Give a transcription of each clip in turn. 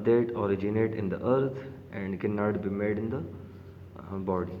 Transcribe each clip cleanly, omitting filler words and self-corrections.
that originate in the earth and cannot be made in the body।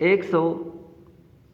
100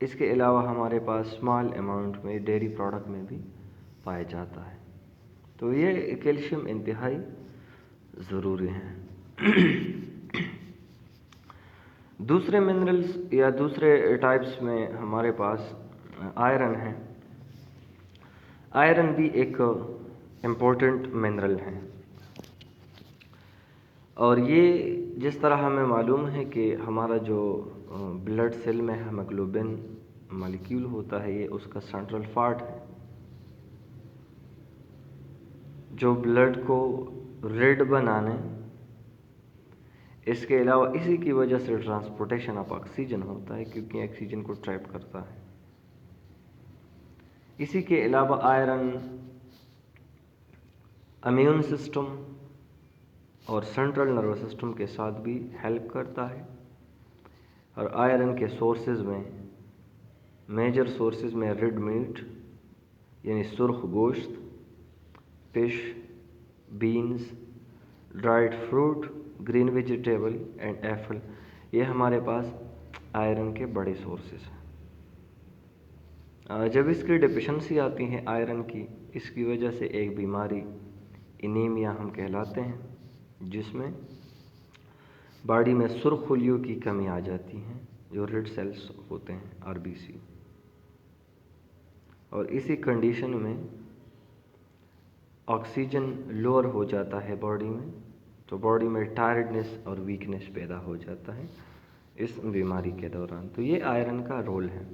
اس کے علاوہ ہمارے پاس small amount میں dairy product میں بھی پایا جاتا ہے. تو یہ کیلشیم انتہائی ضروری ہیں. دوسرے منرلز یا دوسرے ٹائپس میں ہمارے پاس آئرن ہے. آئرن بھی ایک امپورٹنٹ منرل ہے، اور یہ جس طرح ہمیں معلوم ہے کہ ہمارا جو بلڈ سیل میں ہیموگلوبن مالیکیول ہوتا ہے، یہ اس کا سینٹرل پارٹ ہے جو بلڈ کو ریڈ بنانے، اس کے علاوہ اسی کی وجہ سے ٹرانسپورٹیشن آف آکسیجن ہوتا ہے کیونکہ آکسیجن کو ٹریپ کرتا ہے. اسی کے علاوہ آئرن امیون سسٹم اور سینٹرل نروس سسٹم کے ساتھ بھی ہیلپ کرتا ہے. اور آئرن کے سورسز میں میجر سورسز میں ریڈ میٹ یعنی سرخ گوشت، fish, beans, dried fruit, green vegetable and apple, یہ ہمارے پاس آئرن کے بڑے سورسز ہیں. جب اس کی ڈیفیشنسی آتی ہے آئرن کی، اس کی وجہ سے ایک بیماری انیمیا ہم کہلاتے ہیں، جس میں باڈی میں سرخ خلیوں کی کمی آ جاتی ہے جو ریڈ سیلز ہوتے ہیں RBC. اور اسی کنڈیشن میں آکسیجن لوور ہو جاتا ہے باڈی میں، تو باڈی میں ٹائرڈنس اور ویکنیس پیدا ہو جاتا ہے اس بیماری کے دوران. تو یہ آئرن کا رول ہے.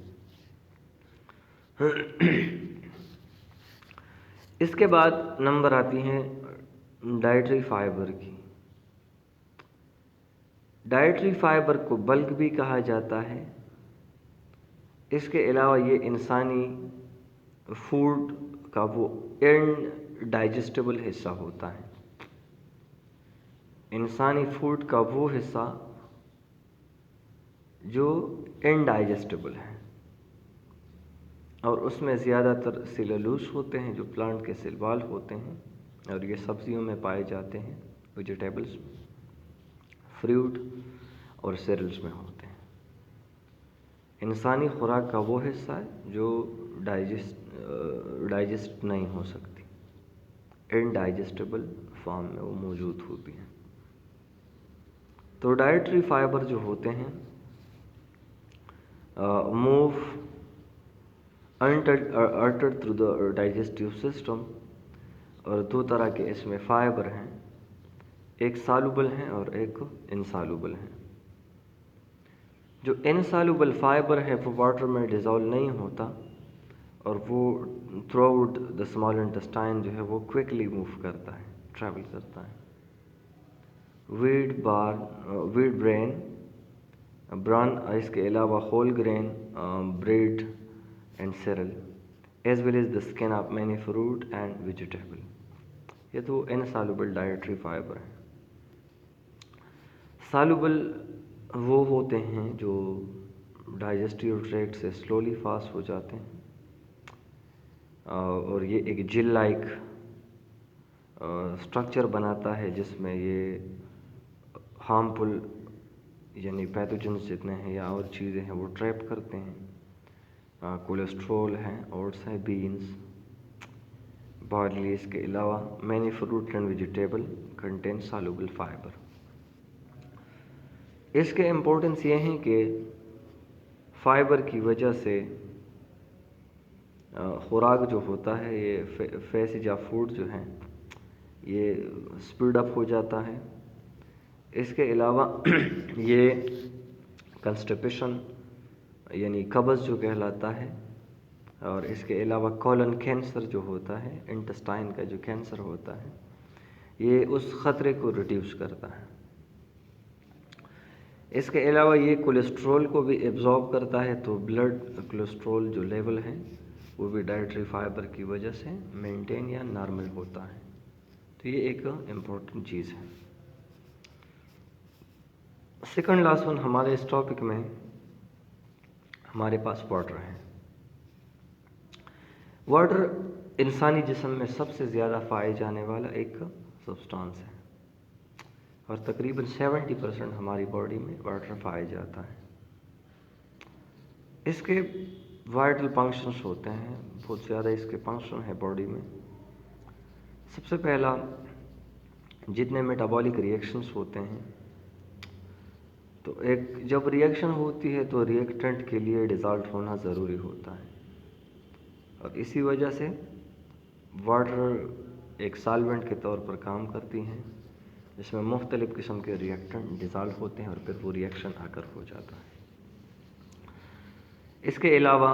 اس کے بعد نمبر آتی ہیں ڈائٹری فائبر کی. ڈائٹری فائبر کو بلک بھی کہا جاتا ہے. اس کے علاوہ یہ انسانی فوڈ کا وہ انڈ ڈائجسٹیبل حصہ ہوتا ہے. انسانی فوڈ کا وہ حصہ جو انڈائجسٹیبل ہے، اور اس میں زیادہ تر سیلولوز ہوتے ہیں جو پلانٹ کے سیل وال ہوتے ہیں، اور یہ سبزیوں میں پائے جاتے ہیں، ویجیٹیبلز، فروٹ اور سیرلز میں ہوتے ہیں. انسانی خوراک کا وہ حصہ ہے جو ڈائجسٹ نہیں ہو سکتی، انڈائجسٹیبل فارم میں وہ موجود ہوتی ہیں. تو ڈائٹری فائبر جو ہوتے ہیں move entered through the digestive system, اور دو طرح کے اس میں فائبر ہیں، ایک سالوبل ہیں اور ایک انسالوبل ہیں. جو انسالوبل فائبر ہے وہ واٹر میں ڈیزالو نہیں ہوتا، اور وہ through out the small intestine جو ہے وہ کوئکلی موو کرتا ہے، ٹریول کرتا ہے. ویٹ برین بران، اس کے علاوہ whole grain bread and cereal as well as the skin of many fruit and vegetable, یہ تو انسالوبل ڈائٹری فائبر ہیں. سالوبل وہ ہوتے ہیں جو ڈائجسٹیو ٹریکٹ سے سلولی پاس ہو جاتے ہیں، اور یہ ایک جیل لائک اسٹرکچر بناتا ہے جس میں یہ ہارمفل یعنی پیتھوجنس جتنے ہیں یا اور چیزیں ہیں وہ ٹریپ کرتے ہیں. کولیسٹرول ہیں، اوٹس ہیں، بینز، بارلی، اس کے علاوہ many fruit and vegetable contain soluble fibre. اس کے امپورٹنس یہ ہیں کہ فائبر کی وجہ سے خوراک جو ہوتا ہے، یہ فیسج آف فوڈ جو ہیں یہ اسپیڈ اپ ہو جاتا ہے. اس کے علاوہ یہ کنسٹیپیشن یعنی قبض جو کہلاتا ہے، اور اس کے علاوہ کولن کینسر جو ہوتا ہے، انٹسٹائن کا جو کینسر ہوتا ہے، یہ اس خطرے کو ریڈیوس کرتا ہے. اس کے علاوہ یہ کولیسٹرول کو بھی ایبزارب کرتا ہے، تو بلڈ کولیسٹرول جو لیول ہے وہ بھی ڈائٹری فائبر کی وجہ سے مینٹین یا نارمل ہوتا ہے. تو یہ ایک امپورٹنٹ چیز ہے. سیکنڈ لاسٹ ون ہمارے اس ٹاپک میں ہمارے پاس واٹر ہے. واٹر انسانی جسم میں سب سے زیادہ پائے جانے والا ایک سبسٹانس ہے، اور تقریباً 70% ہماری باڈی میں واٹر پایا جاتا ہے. اس کے وائٹل فنکشنز ہوتے ہیں، بہت زیادہ اس کے فنکشن ہے باڈی میں۔ سب سے پہلا، جتنے میٹابولک ریئیکشنز ہوتے ہیں، تو ایک جب ریئیکشن ہوتی ہے تو ریئیکٹنٹ کے لیے ڈیزالٹ ہونا ضروری ہوتا ہے، اور اسی وجہ سے واٹر ایک سالوینٹ کے طور پر کام کرتی ہیں، جس میں مختلف قسم کے ریئیکٹنٹ ڈیزالٹ ہوتے ہیں اور پھر وہ ریئیکشن آ کر ہو جاتا ہے۔ اس کے علاوہ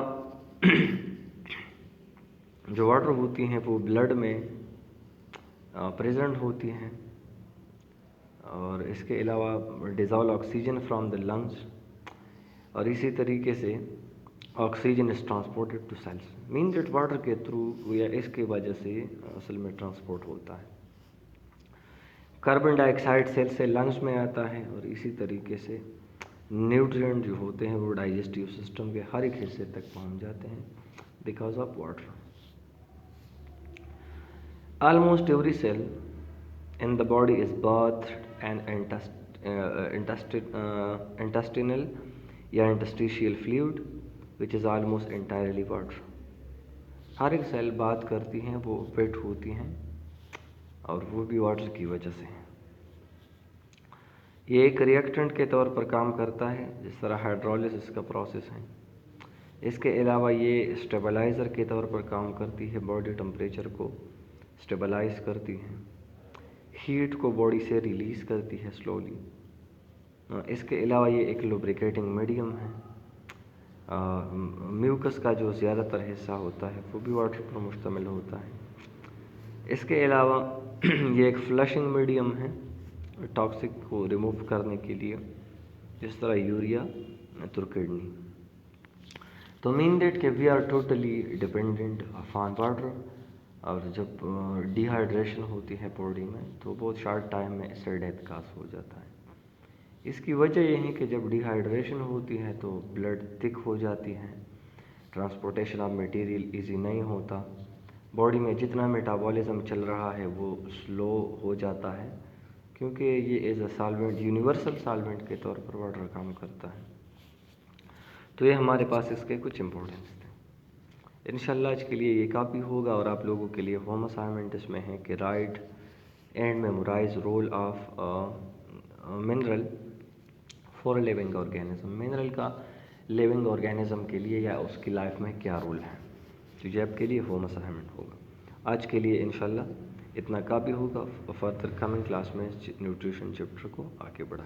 جو واٹر ہوتی ہیں وہ بلڈ میں پریزنٹ ہوتی ہیں، اور اس کے علاوہ dissolve oxygen from the lungs, اور اسی طریقے سے oxygen is transported to cells, mean that water کے تھرو یا اس کی وجہ سے اصل میں ٹرانسپورٹ ہوتا ہے۔ کاربن ڈائی آکسائڈ سیل سے لنگس میں آتا ہے، اور اسی طریقے سے نیوٹرینٹ جو ہوتے ہیں وہ ڈائجسٹیو سسٹم کے ہر ایک حصے تک پہنچ جاتے ہیں because of water. Almost every cell in the body is bathed and intestinal یا interstitial fluid which is almost entirely water۔ ہر ایک سیل بات کرتی ہیں، وہ ویٹ ہوتی ہیں، اور وہ بھی واٹر کی وجہ سے ہیں۔ یہ ایک ریئیکٹنٹ کے طور پر کام کرتا ہے، جس طرح ہائیڈرولسس کا پروسیس ہے۔ اس کے علاوہ یہ اسٹیبلائزر کے طور پر کام کرتی ہے، باڈی ٹمپریچر کو اسٹیبلائز کرتی ہے، ہیٹ کو باڈی سے ریلیز کرتی ہے سلولی۔ اس کے علاوہ یہ ایک لوبریکیٹنگ میڈیم ہے۔ میوکس کا جو زیادہ تر حصہ ہوتا ہے وہ بھی واٹر پر مشتمل ہوتا ہے۔ اس کے علاوہ یہ ایک فلشنگ میڈیم ہے، ٹاکسک کو ریموو کرنے کے لیے، جس طرح یوریا کڈنی۔ تو مین دیٹ کہ we are totally dependent on water, اور جب ڈی ہائیڈریشن ہوتی ہے باڈی میں تو بہت شارٹ ٹائم میں اس سے ڈیتھ کاز ہو جاتا ہے۔ اس کی وجہ یہ ہے کہ جب ڈی ہائیڈریشن ہوتی ہے تو بلڈ تھک ہو جاتی ہے، ٹرانسپورٹیشن آف میٹیریل ایزی نہیں ہوتا، باڈی میں جتنا میٹابولزم چل رہا ہے وہ سلو ہو جاتا ہے، کیونکہ یہ as a solvent, universal solvent کے طور پر واٹر کام کرتا ہے۔ تو یہ ہمارے پاس اس کے کچھ امپورٹنس تھے۔ انشاءاللہ آج کے لیے یہ کافی ہوگا، اور آپ لوگوں کے لیے ہوم اسائنمنٹ اس میں ہے کہ write and memorise role of mineral for living organism, mineral کا لیونگ آرگینزم کے لیے یا اس کی لائف میں کیا رول ہے، تو یہ آپ کے لیے ہوم اسائنمنٹ ہوگا۔ آج کے لیے انشاءاللہ اتنا کافی ہوگا، فردر کمنگ کلاس میں نیوٹریشن چیپٹر کو آگے بڑھائیں۔